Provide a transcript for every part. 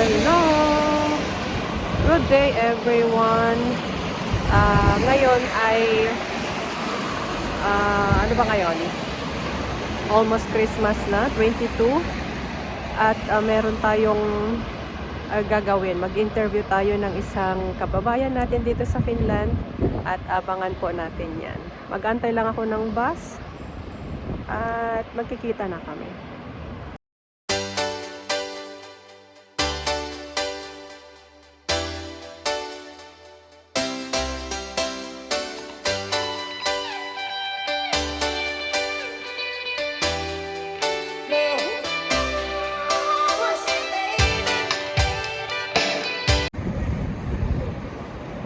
Hello! Good day everyone! Ngayon ay ano ba ngayon? Almost Christmas na, 22. At meron tayong gagawin. Mag-interview tayo ng isang kababayan natin dito sa Finland at abangan po natin yan. Mag-antay lang ako ng bus at magkikita na kami.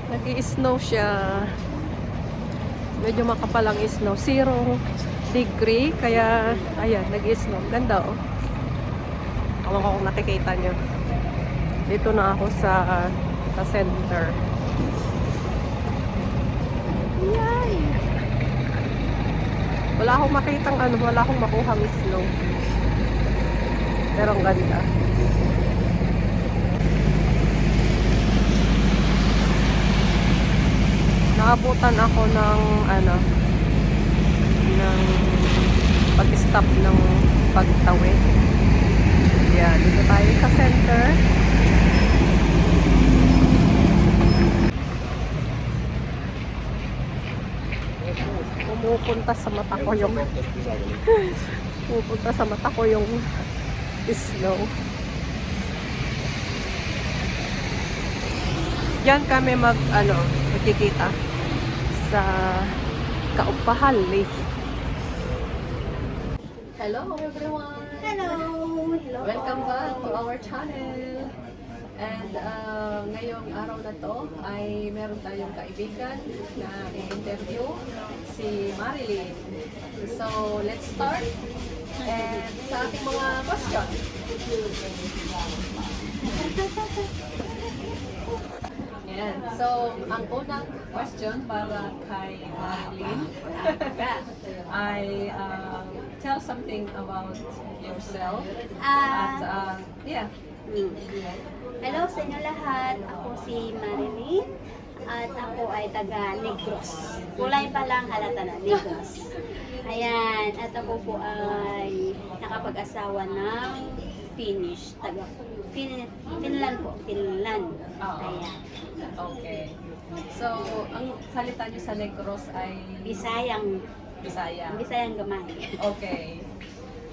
Nag-i-snow siya. Medyo makapalang snow. 0 degree. Kaya, ayan, nag-i-snow. Ganda, oh. Alam ko kung nakikita nyo. Dito na ako sa center. Yay! Wala akong makitang wala akong makuhang snow. Pero ang ganda. Naabutan ako ng ng pag-stop ng pagtawid. Yan, dito tayo sa center. Pumupunta sa mata ko yung pumupunta sa mata ko yung snow. Diyan kami magkikita sa Kauppahal Lake. Hello everyone! Hello! Hello! Welcome back to our channel. And ngayong araw na to ay meron tayong kaibigan na i-interview, si Marilyn. So let's start. And sa ating mga question. Yan. So, ang unang question para kay Marilyn ay tell something about yourself. At, yeah. Hello sa inyo lahat. Ako si Marilyn. At ako ay taga Negros. Kulay pa lang halata na, Negros. Ayan. At ako po ay nakapag-asawa ng Finnish. Taga Finland po. Finland. Ayan. Okay. So, ang salita niyo sa Negros ay Bisayang. Bisaya. Bisayang gamay. Okay.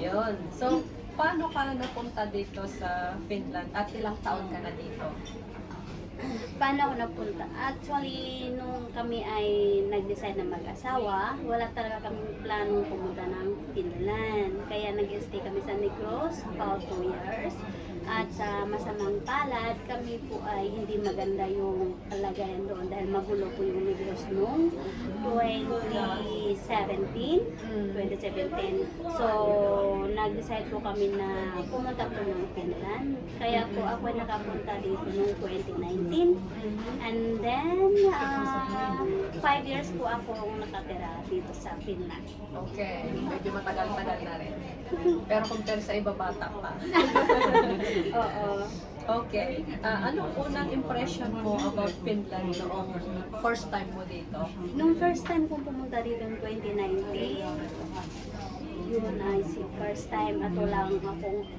Yun. So, paano ka napunta dito sa Finland at ilang taon ka na dito? Paano ako napunta? Actually, nung kami ay nag-decide na mag-asawa, wala talaga kami planong pumunta ng Finland. Kaya nag-stay kami sa Negros about 2 years. At sa masamang palad, kami po ay hindi maganda yung kalagayan doon dahil magulo po yung Negros noong 2017. So, nag-decide po kami na pumunta po ng Finland. Kaya po ako ay nakapunta dito noong 2019. And then, 5 years po akong nakatira dito sa Finland. Okay. Medyo matagal-tagal na rin. Pero compare sa iba, bata pa. Oo. Okay. Anong unang impression mo about Finland noong first time mo dito? Nung first time kong pumunta dito ng 2019, yun ay si first time at wala akong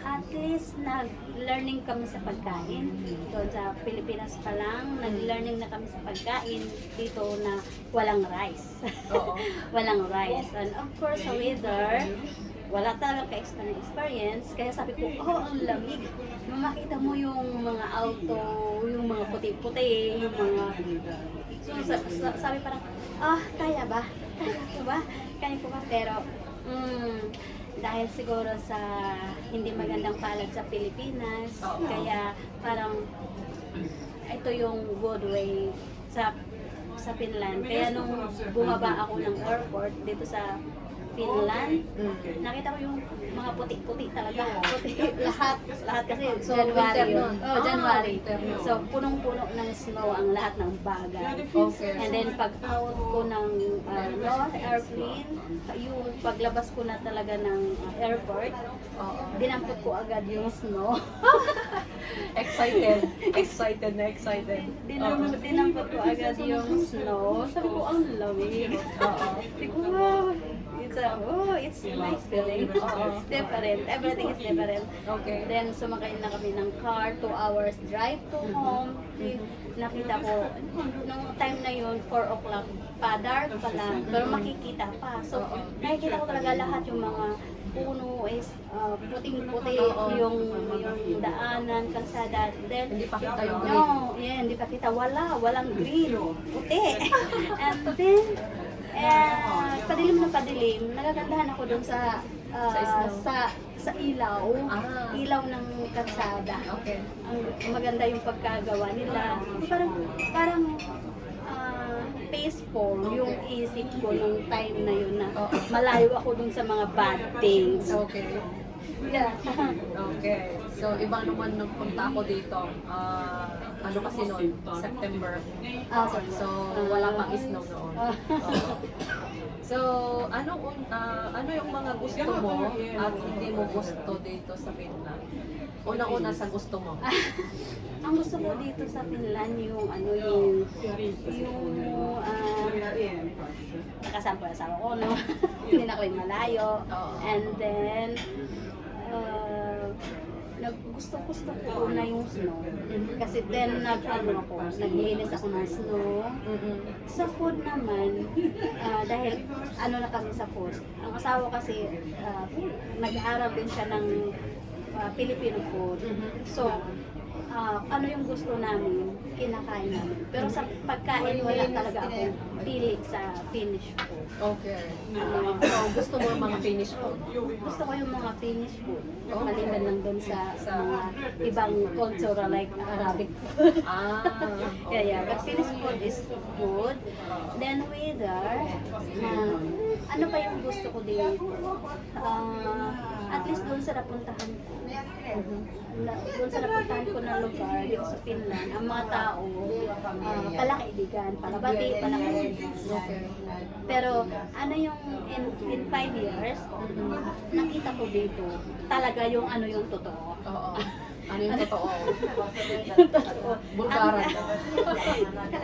at least nag-learning kami sa pagkain. Doon sa Pilipinas pa lang, nag-learning na kami sa pagkain dito na walang rice. Oo. Walang rice. And of course, sa weather, wala talaga ka-experience. Kaya sabi ko, oh, ang lamig. Makita mo yung mga auto, yung mga puti-puti, yung mga... So, sabi parang, kaya ba? Kaya ko ba? Kaya ko ba? Pero, dahil siguro sa hindi magandang palad sa Pilipinas, kaya parang ito yung good way sa Finland. Kaya nung bumaba ako ng airport dito sa Finland. Mm. Nakita ko yung mga puti-puti talaga. Puti lahat. Lahat kasi So, January. winter nun? Oh, January. Winter nun. So, punong-puno ng snow ang lahat ng bagay. Okay. And then, pag out ko ng airplane, yung paglabas ko na talaga ng airport, Oo. dinampot ko agad yung snow. Excited. Excited na excited. Dinampot ko agad yung snow. Sabi ko, ang lamig. Oo. Sabi ko, wow, it's a nice feeling. Different. Everything is different. Okay. Then, sumakay na kami ng car, 2 hours drive to home. Nakita ko, nung time na yun, 4 o'clock pa, dark pa lang, pero makikita pa. So, nakikita ko talaga lahat yung mga puno is puting-puti, yung daanan, kalsada. Then, Hindi pa kita yung green. no, yeah, hindi pa kita. Walang green. Puti. And then, padilim na padilim, nagagandahan ako dun sa sa ilaw. Ilaw ng kalsada. Okay. Ang maganda yung pagkagawa nila. Parang peaceful yung isip ko nung time na yun na malayo ako dun sa mga bad things. Okay. Yeah. Okay. So, iba naman nagpunta ako dito. Ano kasi noon? September. Sorry. So, wala pang snow noon. Oo. So, ano yung mga gusto mo at hindi mo gusto dito sa Finland? Una-una sa gusto mo. Ang gusto ko dito sa Finland yung nakasama ko yung asawa ko, no? Hindi na ko yung malayo. Oo. And then, gusto ko na yung snow. Kasi then, naglinis ako ng snow. Sa food naman, dahil na kami sa food. Ang asawa kasi, nag-aaral din siya ng Filipino food. So, ano yung gusto namin, kinakain namin. Pero sa pagkain, wala talaga akong pilig sa Finnish food. Okay. So, gusto mo yung mga Finnish food? Gusto ko yung mga Finnish food. Maliban lang doon sa mga ibang cultural like Arabic food. Yeah. But Finnish food is good. Then weather, ano pa yung gusto ko dito? At least doon sa napuntahan ko. Doon sa napuntahan ko na lugar dito sa Finland, ang mga tao, palakaibigan, palabati, palakaibigan. Pero ano yung in 5 years, nakita ko dito, talaga yung ano yung totoo. Oo. Ano yung totoo? Yung totoo. Bulgaran.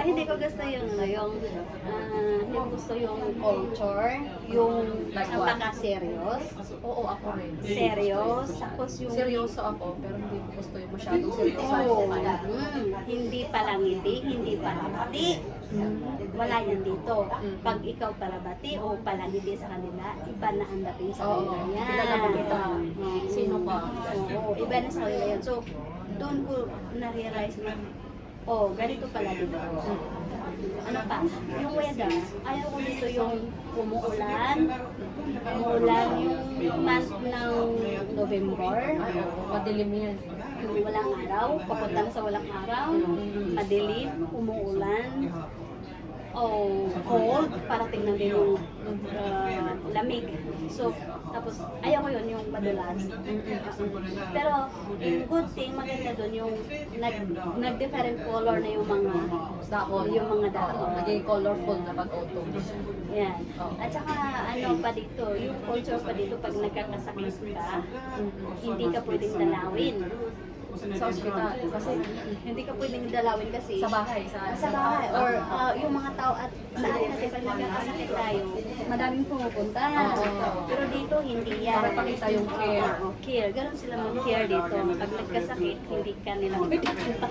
Hindi ko gusto hindi ko gusto yung culture, yung Like what? napaka-serious. Oo, ako rin. Serious, tapos yung Seryoso ako, pero hindi ko gusto yung masyadong seryoso. hindi palangiti, hindi palabati. Wala yan dito. Pag ikaw palabati o palangiti sa kanila, iba na ang dating sa Oo, kanila yan. kilala mo kita. Sino ka? Oo, iba na sa kanila yan. So, doon ko na-realize na, ganito pala dito. Ano pa? Yung weather. Ayaw ko dito yung umuulan yung month ng November. Madilim yan. Yung walang araw, papunta na sa walang araw, madilim, umuulan, cold, para tingnan din yung lamig. So, tapos, ayaw ko yun, yung madulas. Pero, yung good thing, maganda dun, yung nag-different color na yung mga Dahon. yung mga dahon. Naging colorful na pag-autumn. Yan. At saka, ano pa dito, yung culture pa dito, pag nagkakasakit ka, hindi ka pwedeng dalawin. Sa ospital. Kasi Hindi ka pwedeng dalawin kasi sa bahay. sa bahay or yung mga tao at sa atin kasi pag nagkakasakit tayo, madaming pumupunta. Pero dito hindi yan. Para pakita yung care. Care. Ganun sila mag-care dito. Pag nagkasakit, hindi ka nila magpipunta.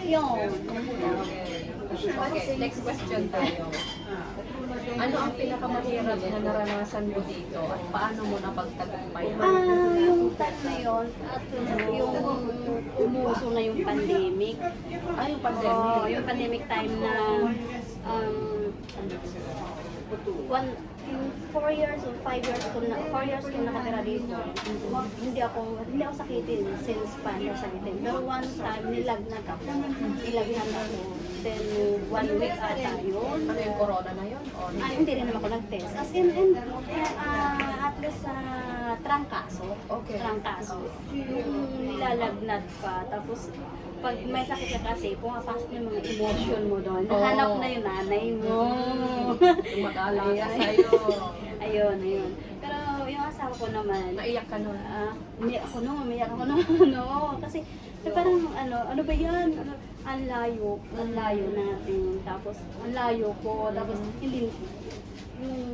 Yun. Okay, next question tayo. Ano ang pinakamahirap na naranasan mo dito at paano mo napagtagumpay? Yung time na yun, at yung umuso na yung pandemic. Yung pandemic. Yung pandemic time na in 4 years or 5 years ko na 4 years ko nakatira dito. Hindi ako sakitin since pa sakitin. Pero one time nilagnat ako. Then 1 week ata yun. Ano yung corona na yun? O, Hindi rin naman ako nag-test. As in, at least sa trangkaso. Okay. Trangkaso. Yung nilalagnat pa. Tapos, pag may sakit ka kasi, pumapasok yung mga emotion mo doon. Oo. Hanap na yung nanay mo. yung mag-aalaga Ayan. sa'yo. Ayun. Pero yung asawa ko naman, Naiyak ka nun. umiyak ako noon, no. Kasi parang ano ba yan? Ang layo natin. Tapos ang layo ko, tapos hindi yung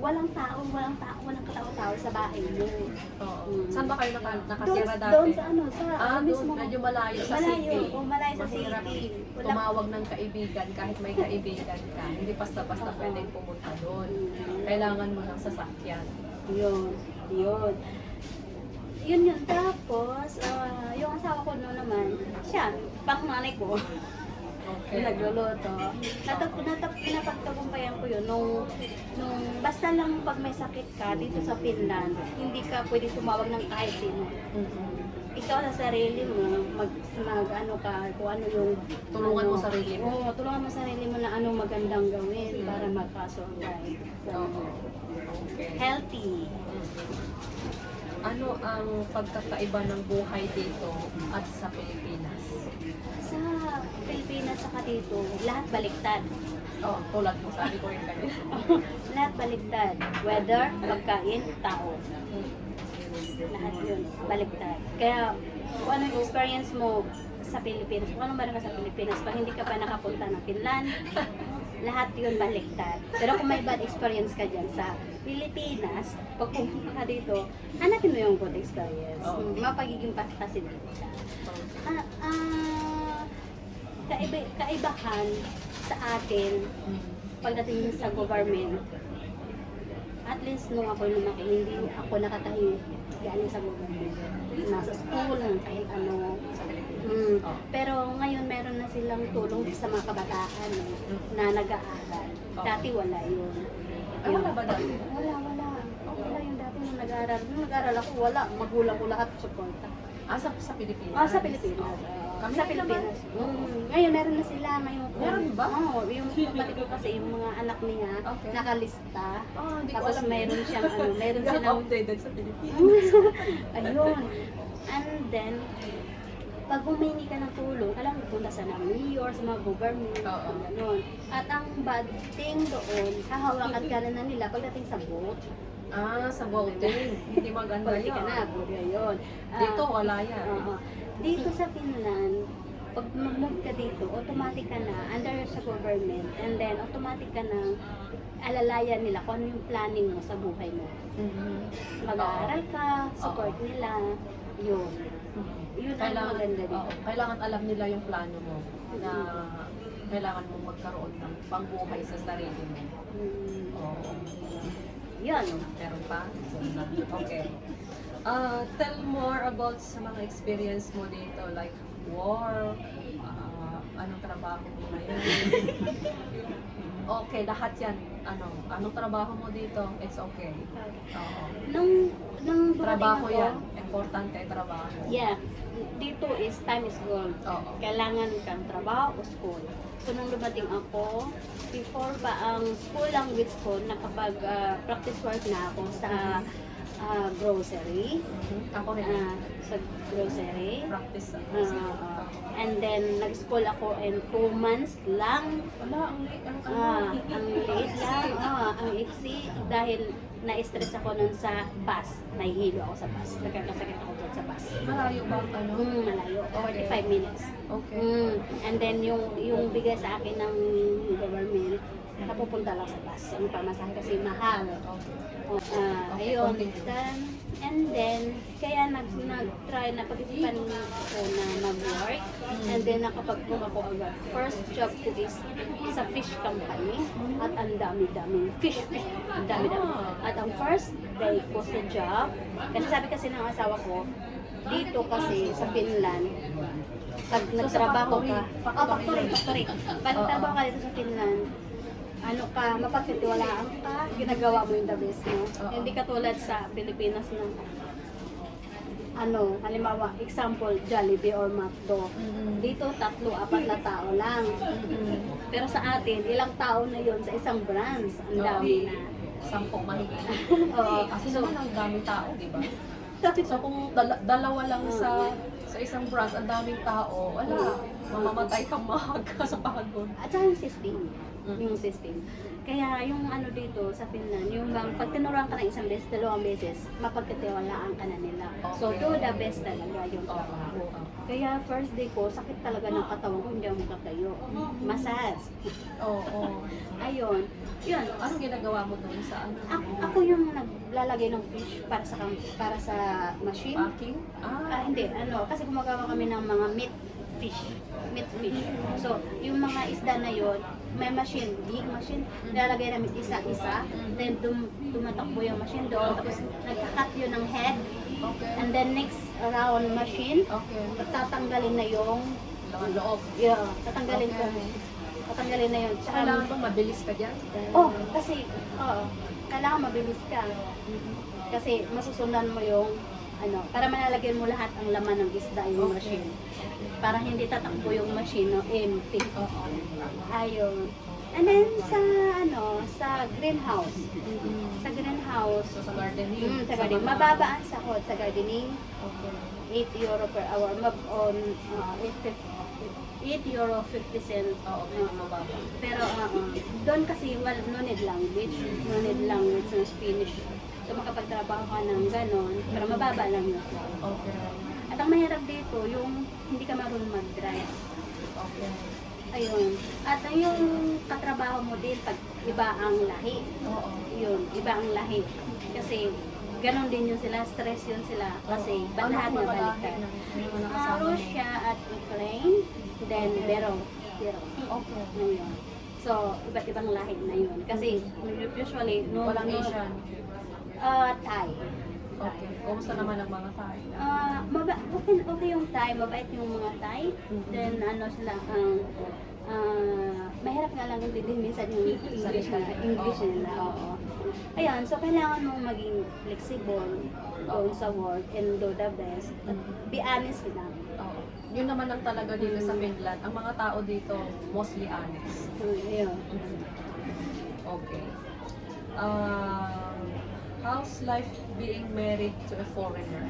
walang katao-tao sa bahay mo. Oo. Mm. Saan ba kayo nakatira dati? Doon sa doon. mismo. Medyo malayo sa city. Malayo sa Mahirap city. tumawag ng kaibigan kahit may kaibigan ka. Hindi basta-basta Oo. pwedeng pumunta doon. Mm. Kailangan mo ng sasakyan. Yun. Tapos, yung asawa ko noon naman, siya, panganay ko. Okay. Nagluluto. Napagtagumpayan ko yun nung basta lang pag may sakit ka dito sa Finland, hindi ka pwede tumawag ng kahit sino. Mhm. Ikaw sa sarili mo, ano ka, kung ano yung Tulungan mo sarili mo. Oo, tulungan mo sarili mo na anong magandang gawin para makasurvive. Oo. Okay. Healthy. Ano ang pagkakaiba ng buhay dito at sa Pilipinas? Sa Pilipinas saka dito, lahat baliktad. Oh, tulad mo, sabi ko rin kayo. Lahat baliktad. Weather, pagkain, tao. Lahat yun, baliktad. Kaya, kung ano yung experience mo sa Pilipinas, kung ano meron ka sa Pilipinas, pag hindi ka pa nakapunta ng Finland, lahat yun baliktad. Pero kung may bad experience ka dyan sa Pilipinas, pag pumunta ka dito, hanapin mo yung good experience. Oo. Mapagiging facility ka. Kaibahan sa atin pagdating sa government, at least nung ako lumaki, hindi ako nakatahi galing sa government. Nasa school, kahit ano. Pero ngayon meron na silang tulong sa mga kabataan na nag-aaral. Dati wala yun. Ay, wala ba dati? Wala. Wala yung dati nung nag-aaral. Nung nag-aaral ako, wala. Magulang ko lahat suporta. Sa Pilipinas? Sa Pilipinas. Kami Sa naman. Pilipinas. Ngayon, meron na sila. Meron ba? Oo, yung kapatid ko kasi, yung mga anak niya, Okay. nakalista. Hindi ko Tapos alam. meron siyang, meron Hindi ako silang, updated sa Pilipinas. ayun. And then, pag humingi ka ng tulong, kailangan pupunta sa mayor, sa mga government, Oo. gano'n. At ang bad thing doon, hahawakan ka na nila pagdating sa boat. Sa voting. Hindi maganda Pwede ka yun. na, pwede yun. Dito, wala yan. Oo. Dito sa Finland, pag mag-move ka dito, automatic ka na under sa government, and then automatic ka na alalayan nila kung ano yung planning mo sa buhay mo. Mhm. Mag-aaral ka, support nila, yun. Yun ang Kailangan, maganda dito. kailangan alam nila yung plano mo na kailangan mong magkaroon ng pangbuhay sa sarili mo. Oo. Yun. Meron pa? Okay. Tell more about sa mga experience mo dito, like work, anong trabaho mo ngayon. Okay, lahat yan. Anong trabaho mo dito? It's okay. Oo. Nung dumating Trabaho ako, yan. Importante trabaho. yeah, dito is time is gold. Oo. Kailangan kang trabaho o school. So, nung dumating ako, before pa ang school lang with school, nakapag-practice work na ako sa grocery. Ako rin. Sa grocery. Practice. And then, nag-school ako in 2 months lang. Wala, ang late. Ang late lang. Ang iksi. Dahil na-stress ako nun sa bus. Nahihilo ako sa bus. Nagkakasakit ako dun sa bus. Malayo ba ang ano? Malayo. Okay. 45 minutes. Okay. And then, yung bigay sa akin ng government, nakapupunta lang sa bus. Ang pamasahe kasi mahal. Okay, Ayun. continue. And then, kaya nag-try na pag-isipan ako na mag-work. And then, nakapag-book ako agad. First job ko is sa fish company. At ang dami-daming fish. Ang dami-dami. At ang first day ko sa job, kasi sabi kasi ng asawa ko, dito kasi sa Finland, pag nagtrabaho ka, factory. Pag nagtrabaho ka dito sa Finland, ano ka, mapagtitiwalaan ka, ginagawa mo yung the best mo. Oo. Hindi katulad sa Pilipinas na ano, halimbawa, example, Jollibee or McDo. Dito, 3-4 na tao lang. Pero sa atin, ilang tao na yun sa isang branch. Ang dami na. 10 mahigit. Oo. Kasi naman ang daming tao, di ba? So kung dalawa lang sa isang branch, ang daming tao, wala, mamamatay kang mahaga sa pagod. At saka yung system. Yung system. Kaya yung ano dito sa Finland, yung bang pag tinuruan ka ng isang beses, 2 beses, mapagkatiwalaan ka na nila. So, Okay. do the best talaga yung trabaho. Kaya first day ko, sakit talaga ng katawan ko, hindi ako makatayo. Massage. Oo. Ayun. Yun. Anong ginagawa mo doon sa ano? Ako yung naglalagay ng fish para sa machine. Packing? Hindi, ano, kasi gumagawa kami ng mga meat fish. So, yung mga isda na yon, may machine, big machine, nilalagay namin isa-isa, then tumatakbo yung machine doon, tapos nagka-cut yun ng head, Okay. and then next round machine, Okay. tatanggalin na yung, Laman loob. tatanggalin ko, tatanggalin na yun. Tsaka, Kailangan bang mabilis ka dyan? kasi, kailangan mabilis ka. Kasi masusundan mo yung, para manalagyan mo lahat ang laman ng isda yung machine. Para hindi tatakbo yung machine, no, empty. Ayun. And then sa greenhouse. Sa greenhouse, So sa gardening? sa gardening, mababa ang sahod sa gardening. Okay. €8 per hour. 8 euro 50 cents. Okay, mababa. Pero doon kasi no need language ng Spanish. So makapagtrabaho ka ng ganon, pero mababa lang yun. Okay. At ang mahirap dito, yung hindi ka marunong mag-drive. Okay. Ayun. At yung katrabaho mo din pag iba ang lahi. Oo. Yun, iba ang lahi. Kasi ganon din yun sila, stress yun sila. Kasi ba't lahat na baliktad. Russia at Ukraine, then Bero. Okay. Ayun. So, iba't ibang lahi na yun. Kasi usually, Walang Asian. Thai. Okay. Kumusta naman ang mga Thai? Okay yung Thai, mabait yung mga Thai. Then sila, mahirap nga lang din minsan yung English nila. Oo. Ayan, so kailangan mong maging flexible doon sa work and do the best. Be honest lang. Oo. Yun naman ang talaga dito sa Finland. Ang mga tao dito, mostly honest. Ayun. Okay. How's life being married to a foreigner?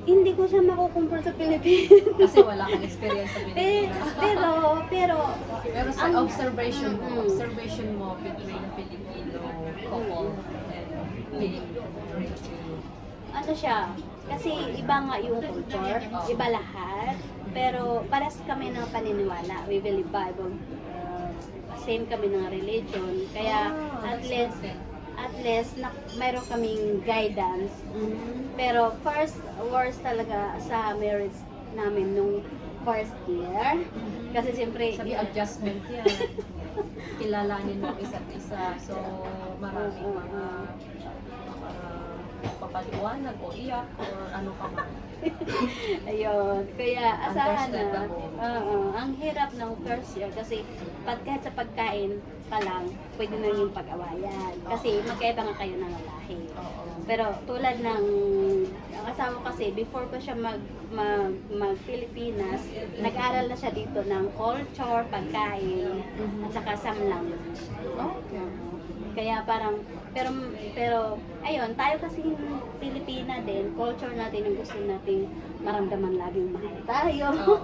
Hindi ko siya makukumpara sa Pilipinas. Kasi wala kang experience sa Pilipinas. Pero sa ang- observation mo between Filipino couple and being married to Siya, kasi iba nga yung culture, iba lahat, pero pares kami ng paniniwala. We believe Bible, same kami ng religion, kaya at least mayroon kaming guidance. Pero worst talaga sa marriage namin nung first year, kasi siyempre sabi adjustment yan. Kilalanin mo isa't isa. So maraming mga papaliwanag o iyak or ano pa man. ayun, kaya asahan na. Understandable. Ang hirap ng first year kasi kahit sa pagkain pa lang, pwede na yung pag-awayan. Kasi magkaiba nga kayo ng lahi. Oo. Pero tulad ng ang asawa kasi, before pa siya mag-Pilipinas, nag-aral na siya dito ng culture, pagkain, at saka some language. Okay. Kaya parang, pero ayun, tayo kasi Pilipina din, culture natin yung gusto nating maramdaman laging mahal tayo. Oo.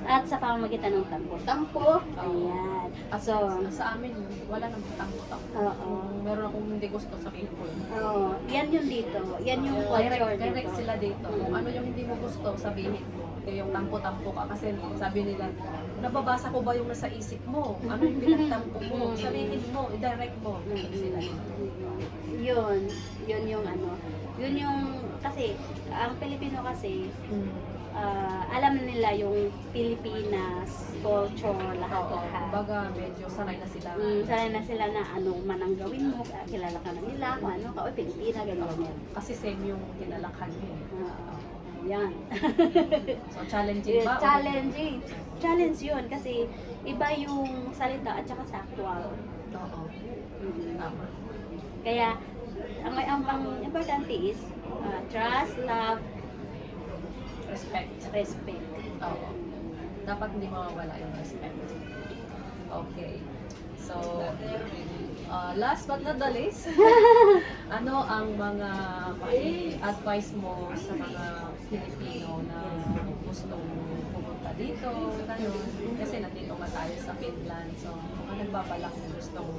At sa pamamagitan ng tampo-tampo, ayan. At So, sa amin, wala nang tampo-tampo. oo. Meron akong hindi gusto sa people. Oo, yan yung dito. Yan yung culture Direct dito. sila dito. Kung ano yung hindi mo gusto, sabihin mo. Hindi yung tampo-tampo ka. Kasi sabi nila, nababasa ko ba yung nasa isip mo? Ano yung pinagtampo mo? Sabihin mo, i-direct mo. Sila. Yun yung Yun yung, kasi, ang Pilipino kasi, Mm. alam nila yung Pilipinas, culture, Oo, lahat-lahat. kumbaga medyo sanay na sila. Sanay na sila na ano man ang gawin mo, kilala ka na nila, kung ano ka, o Pilipina, ganyan. Kasi same yung tinalakhan niyo eh. Yan. So challenging ba? Challenging. Challenge yun kasi iba yung salita at saka sa actual. Oo. Mm. Tama. Kaya, ang importante is trust, love, Respect. respect. Oo. Dapat hindi mawawala yung respect. Okay. So, last but not the least, ano ang mga advice mo sa mga Pilipino na gustong pumunta dito, ganun? Kasi nandito nga tayo sa Finland, so kung nagbabalak mo gustong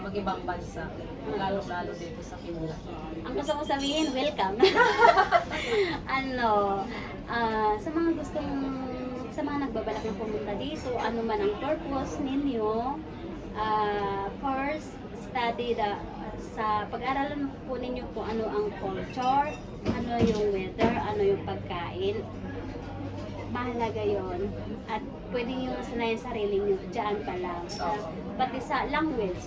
mag-ibang bansa, lalong-lalo dito sa Finland. Ang gusto ko sabihin, welcome. Ano, sa mga nagbabalak na pumunta dito, ano man ang purpose ninyo, first, study sa pag-aralan po ninyo kung ano ang culture, ano yung weather, ano yung pagkain. Mahalaga yon at pwede nyo sanayin sarili nyo dyan pa lang. Pati sa language,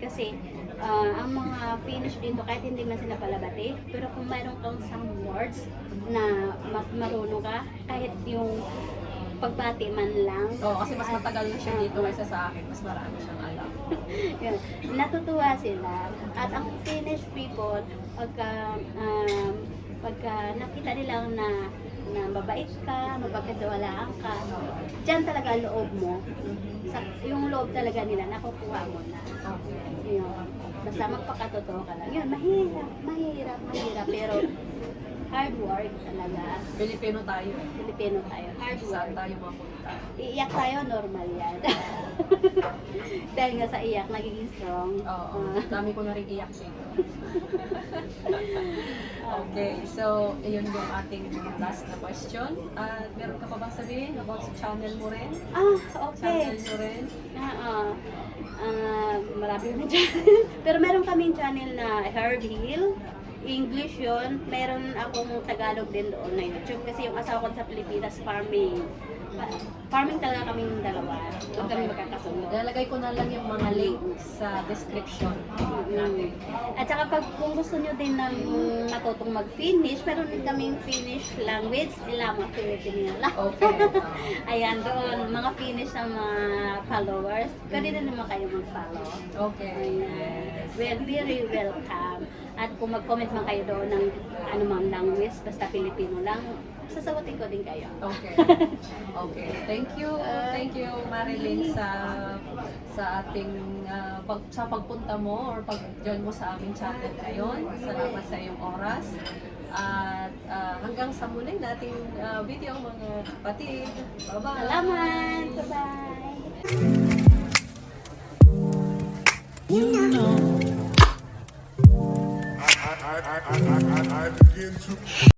kasi ang mga Finnish dito kahit hindi man sila palabati, pero kung mayroon kang some words na marunong ka, kahit yung pagbati man lang. Oo, kasi mas matagal na siya dito kaysa sa akin, mas marami siyang alam. Yun, natutuwa sila. At ang Finnish people, pagka nakita nila na mabait ka, mapagkatiwalaan ka, dyan talaga ang loob mo. Yung loob talaga nila, nakukuha mo na. Okay. Yun. Basta magpakatotoo ka lang. Yun, mahirap, pero hard work talaga. Pilipino tayo eh. Pilipino tayo, hard Saan work. tayo mapunta? Iiyak tayo, normal yan. Dahil nga sa iyak, nagiging strong. Oo, dami ko na rin iyak dito. Okay, so yun yung ating last na question. Meron ka pa bang sabihin about sa channel mo rin? Okay. Channel mo rin? Marami na channel. Pero meron kaming channel na Herd Hill. English yun. Meron akong Tagalog din doon na YouTube. Kasi yung asawa ko sa Pilipinas, farming. Farming talaga kaming dalawa. Doon kami magkakasunod. Lalagay ko na lang yung mga link sa description natin. At saka kung gusto nyo din ng matutong mag-Finnish, meron din kaming Finnish language, mga Filipino lang. Okay. Ayan, doon, mga Finnish na mga followers, pwede na naman kayo mag-follow. Okay. Ayan. Well, very welcome. At kung mag-comment man kayo doon ng anumang language, basta Filipino lang, sasagutin ko din kayo. Okay. Okay. Thank you, Marilyn sa ating sa pagpunta mo or pag-join mo sa aming channel ngayon. Salamat sa iyong oras. At hanggang sa muli nating video mga kapatid. Bye-bye. Salamat! Bye-bye! I begin to